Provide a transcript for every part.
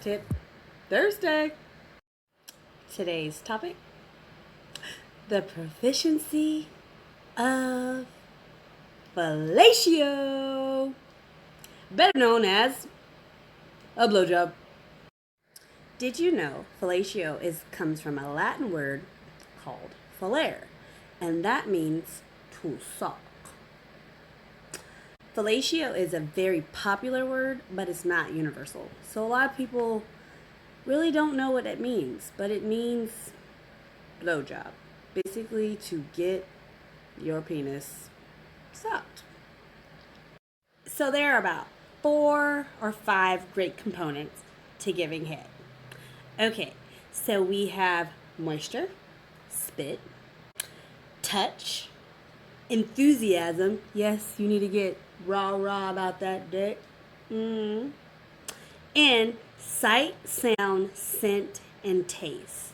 Tip Thursday. Today's topic: the proficiency of fellatio, better known as a blowjob. Did you know fellatio comes from a Latin word called fallere, and that means to suck. Fellatio is a very popular word, but it's not universal. So a lot of people really don't know what it means, but it means blowjob. Basically, to get your penis sucked. So there are about 4 or 5 great components to giving head. Okay, so we have moisture, spit, touch, enthusiasm. Yes, you need to get rah about that dick. And sight, sound, scent, and taste.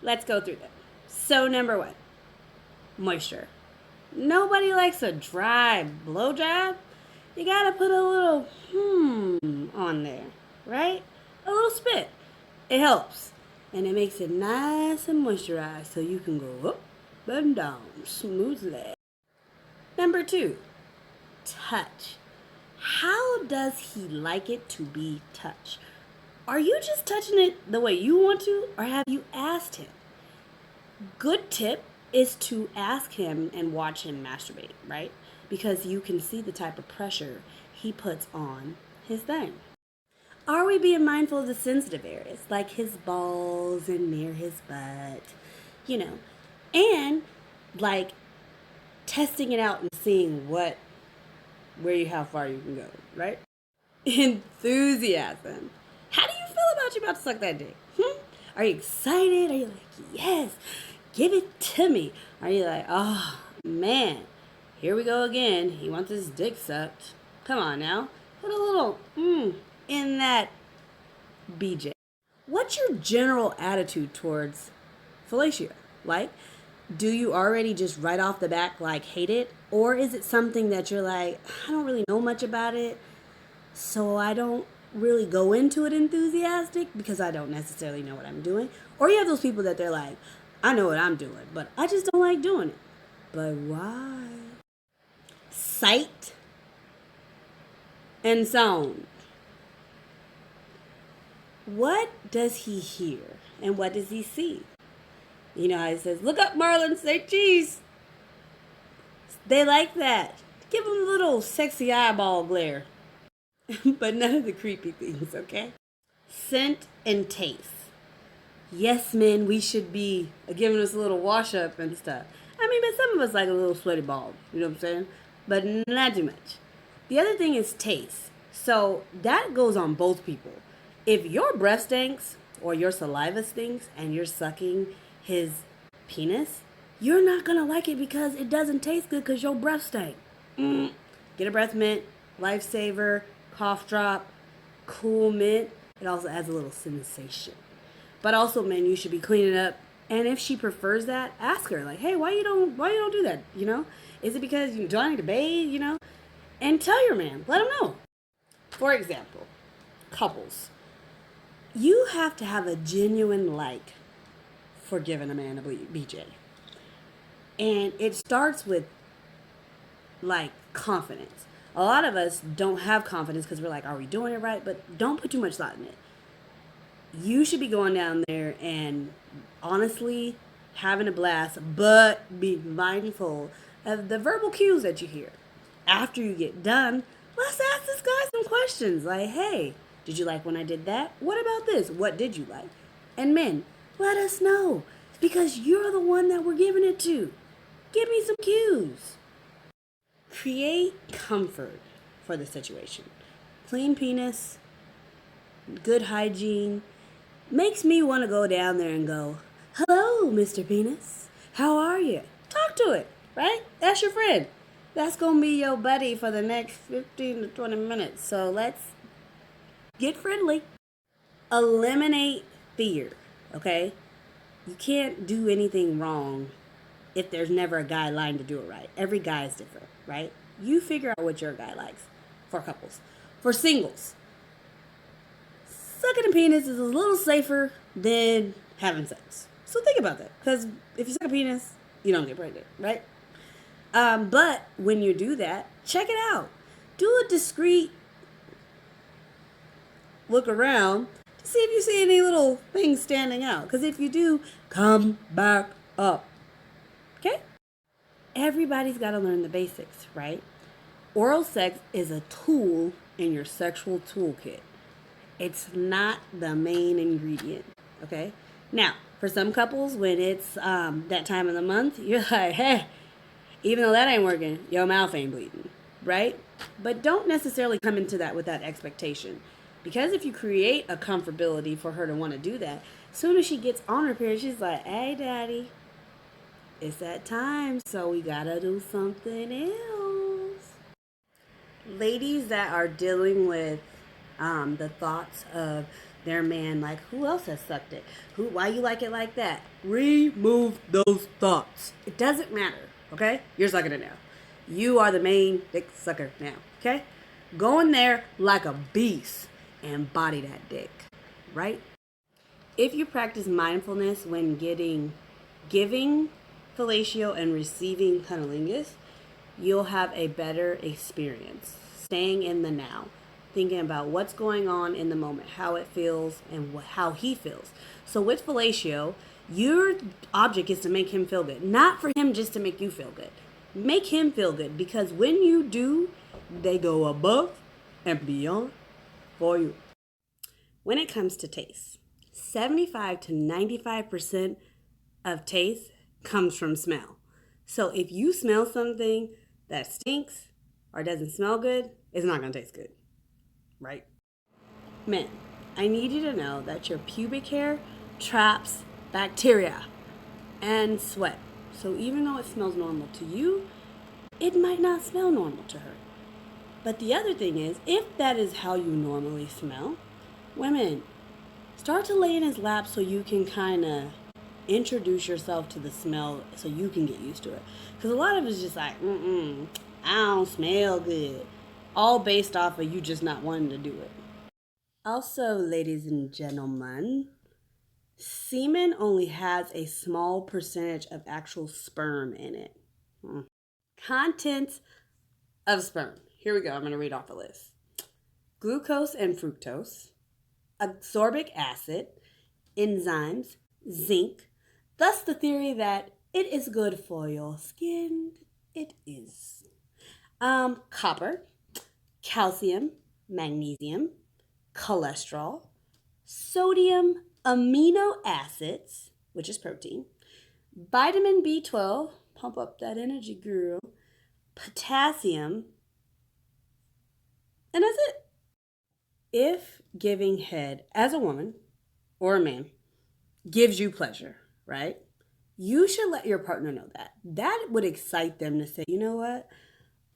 Let's go through them. So number 1, moisture. Nobody likes a dry blowjob. You gotta put a little on there, right? A little spit. It helps. And it makes it nice and moisturized so you can go up and down smoothly. Number 2, touch. How does he like it to be touched? Are you just touching it the way you want to, or have you asked him? Good tip is to ask him and watch him masturbate, right? Because you can see the type of pressure he puts on his thing. Are we being mindful of the sensitive areas, like his balls and near his butt, and like testing it out and seeing how far you can go, right? Enthusiasm. How do you feel about you about to suck that dick? Are you excited? Are you like, yes, give it to me? Are you like, oh man, here we go again. He wants his dick sucked. Come on now. Put a little in that BJ. What's your general attitude towards fellatio? Like, do you already just right off the back like hate it? Or is it something that you're like, I don't really know much about it, so I don't really go into it enthusiastic because I don't necessarily know what I'm doing? Or you have those people that they're like, I know what I'm doing, but I just don't like doing it. But why? Sight and sound. What does he hear and what does he see? You know how he says, look up, Marlon, say cheese. They like that. Give them a little sexy eyeball glare. But none of the creepy things, okay? Scent and taste. Yes, men, we should be giving us a little wash up and stuff. I mean, but some of us like a little sweaty ball. You know what I'm saying? But not too much. The other thing is taste. So that goes on both people. If your breath stinks or your saliva stinks and you're sucking his penis, you're not going to like it because it doesn't taste good because your breath stank. Get a breath mint, lifesaver, cough drop, cool mint. It also adds a little sensation. But also, men, you should be cleaning up. And if she prefers that, ask her, like, hey, why you don't do that? Is it because do I need to bathe? And tell your man, let him know. For example, couples, you have to have a genuine like for giving a man a BJ. And it starts with like confidence. A lot of us don't have confidence because we're like, are we doing it right? But don't put too much thought in it. You should be going down there and honestly having a blast, but be mindful of the verbal cues that you hear. After you get done, let's ask this guy some questions like, hey, did you like when I did that? What about this? What did you like? And men, let us know because you're the one that we're giving it to. Give me some cues. Create comfort for the situation. Clean penis, good hygiene, makes me want to go down there and go, hello, Mr. Penis. How are you? Talk to it, right? That's your friend. That's going to be your buddy for the next 15 to 20 minutes. So let's get friendly. Eliminate fear, okay? You can't do anything wrong if there's never a guideline to do it right. Every guy is different, right? You figure out what your guy likes for couples. For singles, sucking a penis is a little safer than having sex. So think about that. Because if you suck a penis, you don't get pregnant, right? But when you do that, check it out. Do a discreet look around to see if you see any little things standing out. Because if you do, come back up. Okay? Everybody's got to learn the basics, right? Oral sex is a tool in your sexual toolkit. It's not the main ingredient, okay? Now, for some couples, when it's that time of the month, you're like, hey, even though that ain't working, your mouth ain't bleeding, right? But don't necessarily come into that with that expectation. Because if you create a comfortability for her to want to do that, as soon as she gets on her period, she's like, hey, daddy, it's that time, so we gotta do something else. Ladies that are dealing with the thoughts of their man, like, who else has sucked it? Why you like it like that? Remove those thoughts. It doesn't matter, okay? You're sucking it now. You are the main dick sucker now, okay? Go in there like a beast and body that dick, right? If you practice mindfulness when giving fellatio and receiving cunnilingus, you'll have a better experience. Staying in the now, thinking about what's going on in the moment, how it feels, and how he feels. So with fellatio, your object is to make him feel good, not for him just to make you feel good. Make him feel good, because when you do, they go above and beyond for you. When it comes to taste, 75 to 95% of taste comes from smell. So if you smell something that stinks or doesn't smell good, it's not going to taste good, right? Men, I need you to know that your pubic hair traps bacteria and sweat. So even though it smells normal to you, it might not smell normal to her. But the other thing is, if that is how you normally smell, women, start to lay in his lap so you can kind of introduce yourself to the smell so you can get used to it. Because a lot of it's just like, I don't smell good. All based off of you just not wanting to do it. Also, ladies and gentlemen, semen only has a small percentage of actual sperm in it. Contents of sperm. Here we go. I'm going to read off a list. Glucose and fructose, ascorbic acid, enzymes, zinc. Thus the theory that it is good for your skin. It is. Copper, calcium, magnesium, cholesterol, sodium, amino acids, which is protein, vitamin B12, pump up that energy, girl, potassium, and that's it. If giving head as a woman or a man gives you pleasure, right? You should let your partner know that. That would excite them to say, you know what?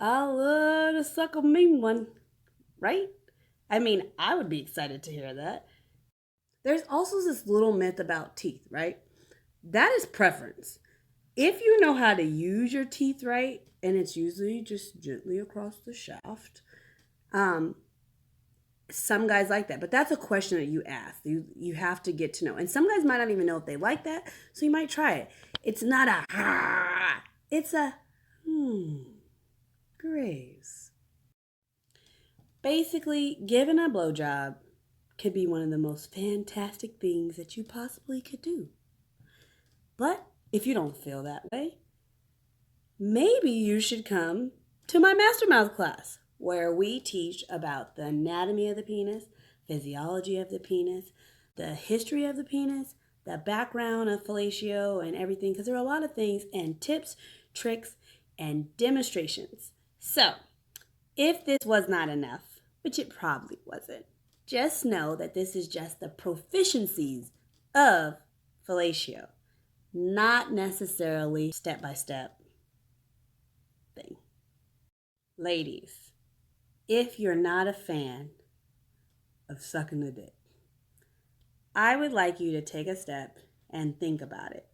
I love to suck a mean one, right? I mean, I would be excited to hear that. There's also this little myth about teeth, right? That is preference. If you know how to use your teeth right, and it's usually just gently across the shaft, some guys like that, but that's a question that you ask. You have to get to know. And some guys might not even know if they like that, so you might try it. It's not a it's a grace. Basically, giving a blowjob could be one of the most fantastic things that you possibly could do. But if you don't feel that way, maybe you should come to my Mastermouth class, where we teach about the anatomy of the penis, physiology of the penis, the history of the penis, the background of fellatio and everything, because there are a lot of things and tips, tricks, and demonstrations. So, if this was not enough, which it probably wasn't, just know that this is just the proficiencies of fellatio, not necessarily step-by-step thing. Ladies, if you're not a fan of sucking the dick, I would like you to take a step and think about it.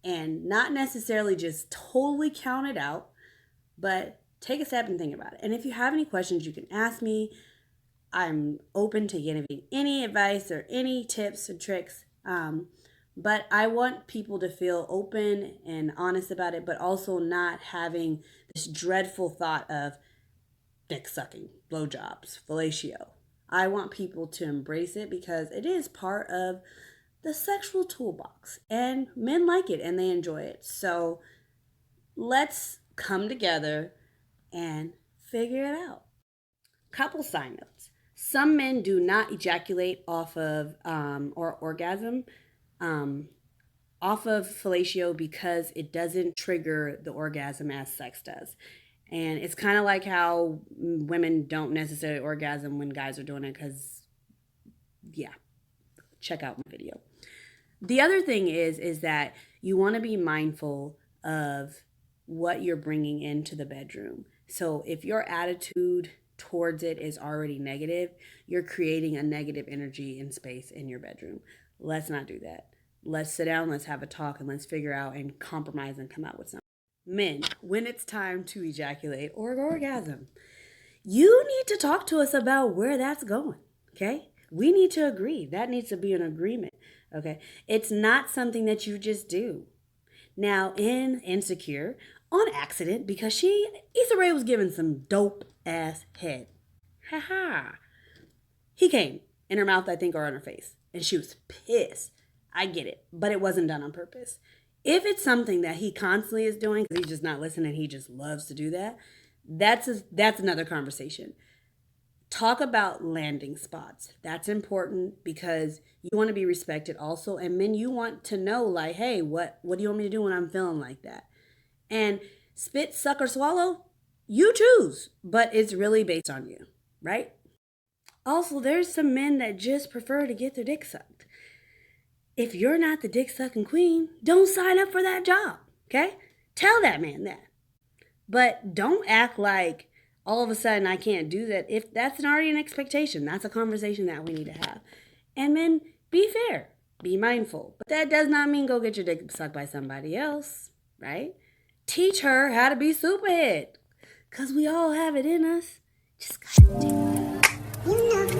And not necessarily just totally count it out, but take a step and think about it. And if you have any questions, you can ask me. I'm open to giving any advice or any tips and tricks. But I want people to feel open and honest about it, but also not having this dreadful thought of dick sucking, blowjobs, fellatio. I want people to embrace it because it is part of the sexual toolbox, and men like it and they enjoy it. So let's come together and figure it out. Couple side notes. Some men do not ejaculate off of or orgasm um, off of fellatio because it doesn't trigger the orgasm as sex does. And it's kind of like how women don't necessarily orgasm when guys are doing it because, yeah, check out my video. The other thing is that you want to be mindful of what you're bringing into the bedroom. So if your attitude towards it is already negative, you're creating a negative energy in space in your bedroom. Let's not do that. Let's sit down, let's have a talk, and let's figure out and compromise and come out with something. Men, when it's time to ejaculate or orgasm, you need to talk to us about where that's going, okay? We need to agree. That needs to be an agreement, okay? It's not something that you just do. Now, in Insecure, on accident, because Issa Rae was given some dope ass head. Ha ha. He came in her mouth, I think, or on her face, and she was pissed. I get it, but it wasn't done on purpose. If it's something that he constantly is doing because he's just not listening, he just loves to do that, that's another conversation. Talk about landing spots. That's important because you want to be respected also. And men, you want to know, like, hey, what do you want me to do when I'm feeling like that? And spit, suck, or swallow, you choose, but it's really based on you, right? Also, there's some men that just prefer to get their dick sucked. If you're not the dick sucking queen, don't sign up for that job, okay? Tell that man that. But don't act like all of a sudden I can't do that. If that's already an expectation, that's a conversation that we need to have. And then be fair, be mindful. But that does not mean go get your dick sucked by somebody else, right? Teach her how to be superhead. Because we all have it in us. Just gotta do it.